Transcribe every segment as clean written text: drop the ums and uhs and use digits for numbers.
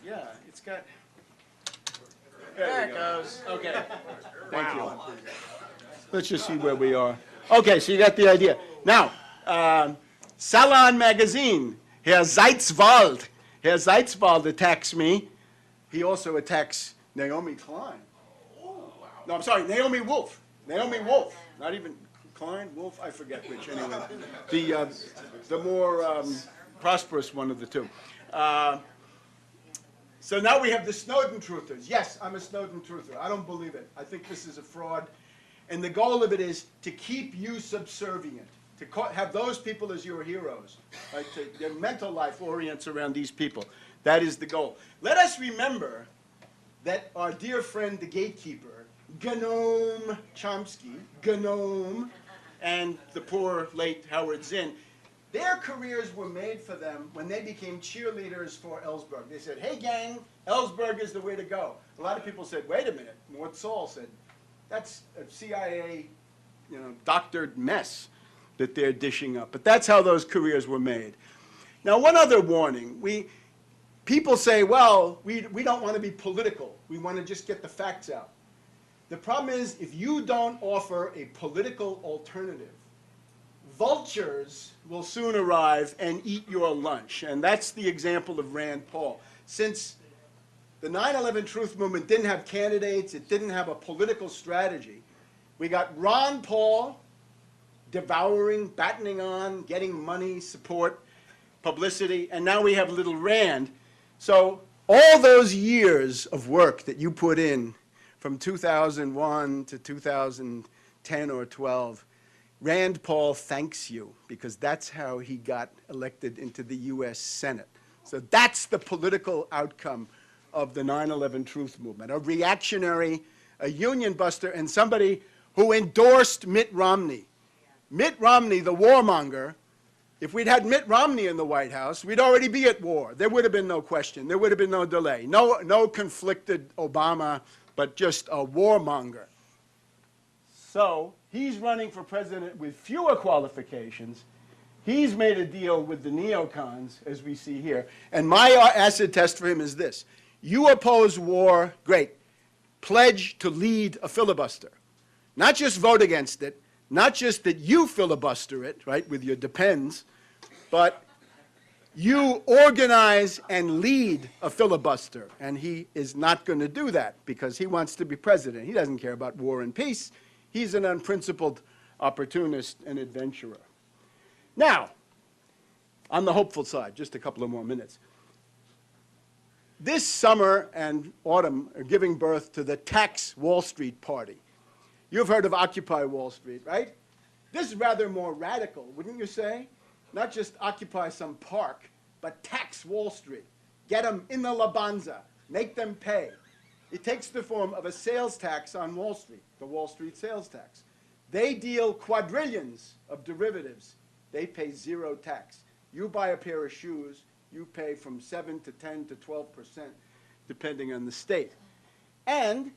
Yeah, it's got... There it goes. Okay. Thank you. Let's just see where we are. Okay, so you got the idea. Now, Salon magazine, Herr Zeitzwald. Herr Zeitzwald attacks me. He also attacks Naomi Klein. No, I'm sorry, Naomi Wolf. Naomi Wolf. Not even Klein, Wolf, I forget which, anyway. The more prosperous one of the two. So now we have the Snowden truthers. Yes, I'm a Snowden truther. I don't believe it. I think this is a fraud. And the goal of it is to keep you subservient, to have those people as your heroes. Right? Your mental life orients around these people. That is the goal. Let us remember that our dear friend, the gatekeeper, Noam Chomsky, Noam, and the poor late Howard Zinn, their careers were made for them when they became cheerleaders for Ellsberg. They said, hey gang, Ellsberg is the way to go. A lot of people said, wait a minute. Mort Saul said, that's a CIA, doctored mess that they're dishing up. But that's how those careers were made. Now, one other warning. People say, well, we don't want to be political. We want to just get the facts out. The problem is, if you don't offer a political alternative, vultures will soon arrive and eat your lunch. And that's the example of Rand Paul. Since the 9/11 Truth Movement didn't have candidates, it didn't have a political strategy, we got Ron Paul devouring, battening on, getting money, support, publicity, and now we have little Rand. So all those years of work that you put in from 2001 to 2010 or 12, Rand Paul thanks you, because that's how he got elected into the U.S. Senate. So that's the political outcome of the 9/11 Truth Movement, a reactionary, a union buster, and somebody who endorsed Mitt Romney. Mitt Romney, the warmonger, if we'd had Mitt Romney in the White House, we'd already be at war. There would have been no question. There would have been no delay. No conflicted Obama, but just a warmonger. So he's running for president with fewer qualifications. He's made a deal with the neocons, as we see here. And my acid test for him is this. You oppose war, great. Pledge to lead a filibuster. Not just vote against it, not just that you filibuster it, right, with your depends, but you organize and lead a filibuster. And he is not going to do that because he wants to be president. He doesn't care about war and peace. He's an unprincipled opportunist and adventurer. Now, on the hopeful side, just a couple of more minutes. This summer and autumn are giving birth to the Tax Wall Street Party. You've heard of Occupy Wall Street, right? This is rather more radical, wouldn't you say? Not just occupy some park, but tax Wall Street. Get them in the labanza. Make them pay. It takes the form of a sales tax on Wall Street, the Wall Street sales tax. They deal quadrillions of derivatives. They pay zero tax. You buy a pair of shoes, you pay from 7 to 10 to 12%, depending on the state. And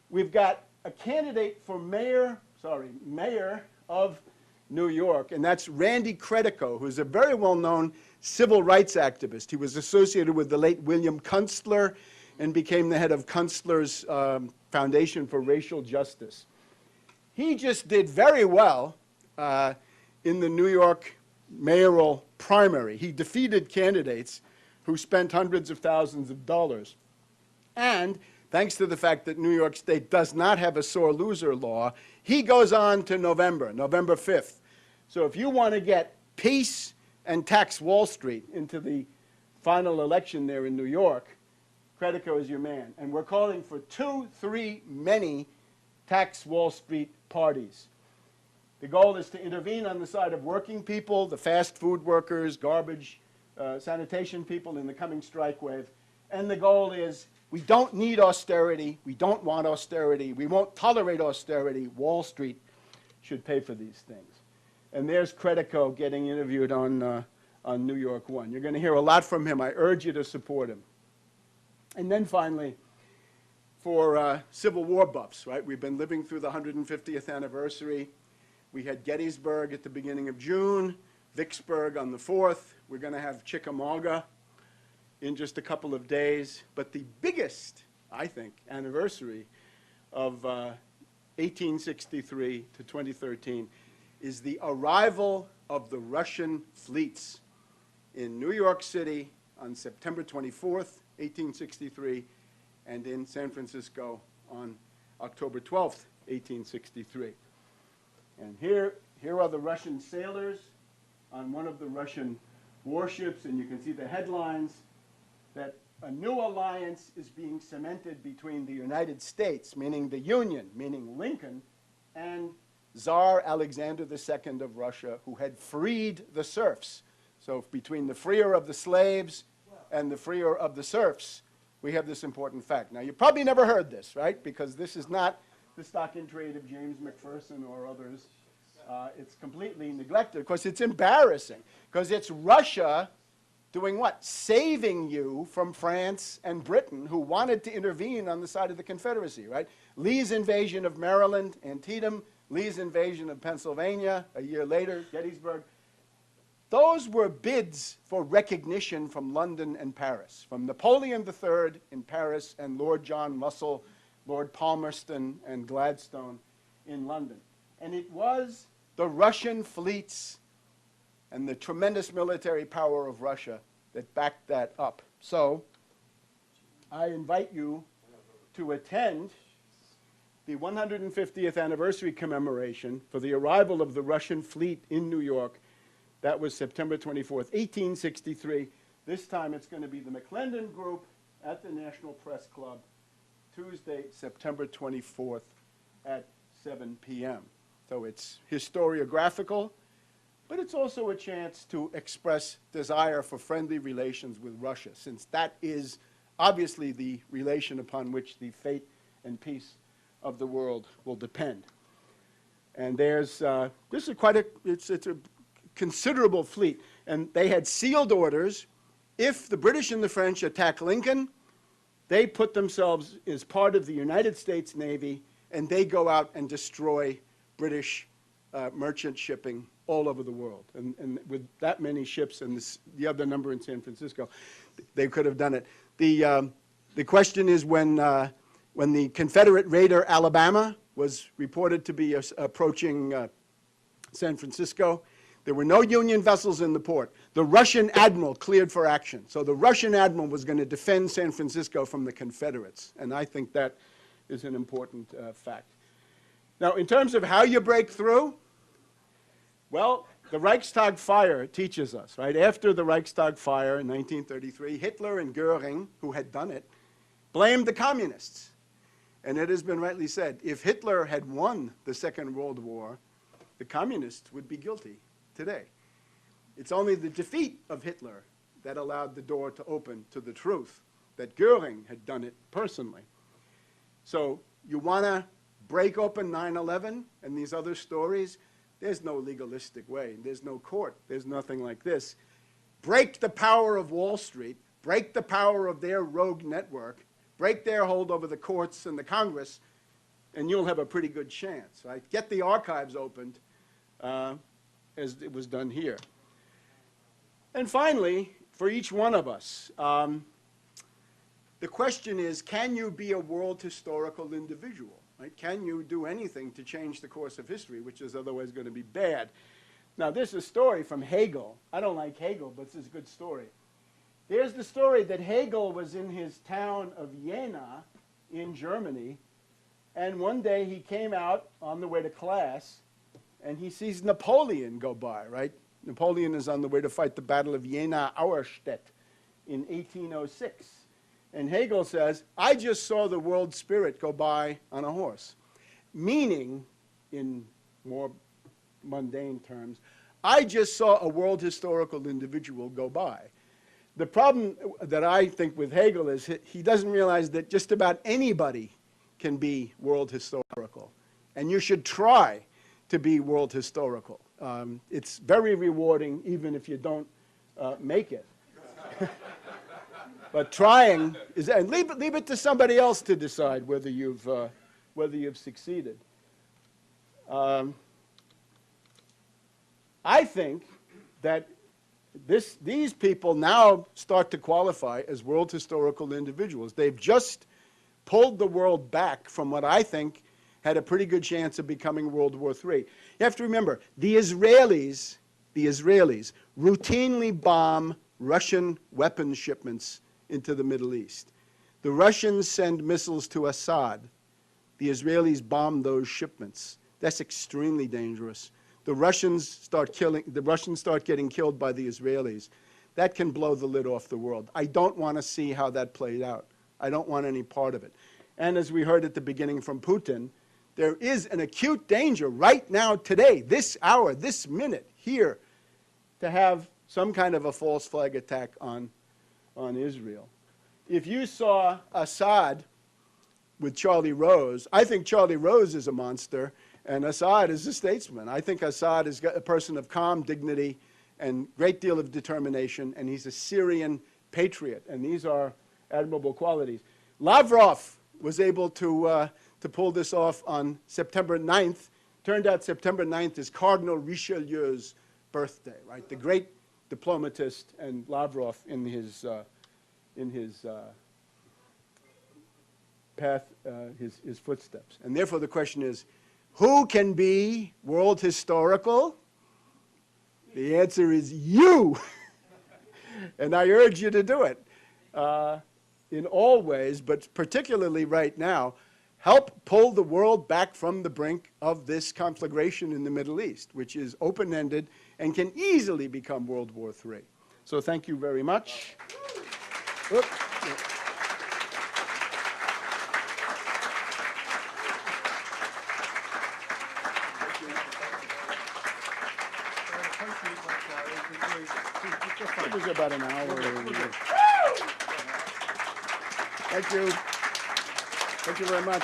we've got a candidate for mayor of New York, and that's Randy Credico, who's a very well-known civil rights activist. He was associated with the late William Kunstler and became the head of Kunstler's Foundation for Racial Justice. He just did very well in the New York mayoral primary. He defeated candidates who spent hundreds of thousands of dollars. And thanks to the fact that New York State does not have a sore loser law, he goes on to November 5th. So if you want to get peace and tax Wall Street into the final election there in New York, Credico is your man. And we're calling for 2, 3, many tax Wall Street parties. The goal is to intervene on the side of working people, the fast food workers, garbage, sanitation people in the coming strike wave. And the goal is we don't need austerity. We don't want austerity. We won't tolerate austerity. Wall Street should pay for these things. And there's Credico getting interviewed on New York One. You're going to hear a lot from him. I urge you to support him. And then finally, for Civil War buffs, right? We've been living through the 150th anniversary. We had Gettysburg at the beginning of June, Vicksburg on the 4th. We're going to have Chickamauga in just a couple of days. But the biggest, I think, anniversary of 1863 to 2013 is the arrival of the Russian fleets in New York City on September 24th, 1863, and in San Francisco on October 12th, 1863. And here are the Russian sailors on one of the Russian warships, and you can see the headlines that a new alliance is being cemented between the United States, meaning the Union, meaning Lincoln, and Tsar Alexander II of Russia, who had freed the serfs. So between the freer of the slaves and the freer of the serfs, we have this important fact. Now, you probably never heard this, right? Because this is not the stock in trade of James McPherson or others. It's completely neglected. Of course, it's embarrassing, because it's Russia doing what? Saving you from France and Britain, who wanted to intervene on the side of the Confederacy, right? Lee's invasion of Maryland, Antietam, Lee's invasion of Pennsylvania, a year later, Gettysburg. Those were bids for recognition from London and Paris, from Napoleon III in Paris and Lord John Russell, Lord Palmerston, and Gladstone in London. And it was the Russian fleets and the tremendous military power of Russia that backed that up. So I invite you to attend the 150th anniversary commemoration for the arrival of the Russian fleet in New York. That was September 24th, 1863. This time it's going to be the McClendon Group at the National Press Club, Tuesday, September 24th at 7 p.m. So it's historiographical, but it's also a chance to express desire for friendly relations with Russia, since that is obviously the relation upon which the fate and peace of the world will depend. And there's, this is quite a, it's a considerable fleet. And they had sealed orders. If the British and the French attack Lincoln, they put themselves as part of the United States Navy, and they go out and destroy British merchant shipping all over the world. And with that many ships and the other number in San Francisco, they could have done it. The question is, when the Confederate raider Alabama was reported to be approaching San Francisco, there were no Union vessels in the port. The Russian admiral cleared for action. So the Russian admiral was going to defend San Francisco from the Confederates. And I think that is an important fact. Now, in terms of how you break through, well, the Reichstag fire teaches us, right? After the Reichstag fire in 1933, Hitler and Goering, who had done it, blamed the communists. And it has been rightly said, if Hitler had won the Second World War, the communists would be guilty today. It's only the defeat of Hitler that allowed the door to open to the truth that Goering had done it personally. So you want to break open 9/11 and these other stories? There's no legalistic way. There's no court. There's nothing like this. Break the power of Wall Street. Break the power of their rogue network. Break their hold over the courts and the Congress, and you'll have a pretty good chance, right? Get the archives opened, as it was done here. And finally, for each one of us, the question is, can you be a world historical individual? Right? Can you do anything to change the course of history, which is otherwise going to be bad? Now, this is a story from Hegel. I don't like Hegel, but this is a good story. There's the story that Hegel was in his town of Jena in Germany, and one day he came out on the way to class, and he sees Napoleon go by, right? Napoleon is on the way to fight the Battle of Jena-Auerstedt in 1806. And Hegel says, I just saw the world spirit go by on a horse. Meaning, in more mundane terms, I just saw a world historical individual go by. The problem that I think with Hegel is he doesn't realize that just about anybody can be world historical. And you should try to be world historical. It's very rewarding even if you don't make it. But trying is, and leave it to somebody else to decide whether you've succeeded. I think that these people now start to qualify as world historical individuals. They've just pulled the world back from what I think had a pretty good chance of becoming World War III. You have to remember, the Israelis routinely bomb Russian weapons shipments into the Middle East. The Russians send missiles to Assad. The Israelis bomb those shipments. That's extremely dangerous. The Russians start getting killed by the Israelis. That can blow the lid off the world. I don't want to see how that played out. I don't want any part of it. And as we heard at the beginning from Putin, there is an acute danger right now, today, this hour, this minute, here, to have some kind of a false flag attack on Israel. If you saw Assad with Charlie Rose, I think Charlie Rose is a monster, and Assad is a statesman. I think Assad is a person of calm dignity and great deal of determination, and he's a Syrian patriot, and these are admirable qualities. Lavrov was able to pull this off on September 9th. Turned out September 9th is Cardinal Richelieu's birthday, right? The great diplomatist, and Lavrov in his path, his footsteps. And therefore the question is, who can be world historical? The answer is you. And I urge you to do it in all ways, but particularly right now. Help pull the world back from the brink of this conflagration in the Middle East, which is open-ended and can easily become World War III. So thank you very much. Oops. It was about an hour. Thank you. Thank you very much.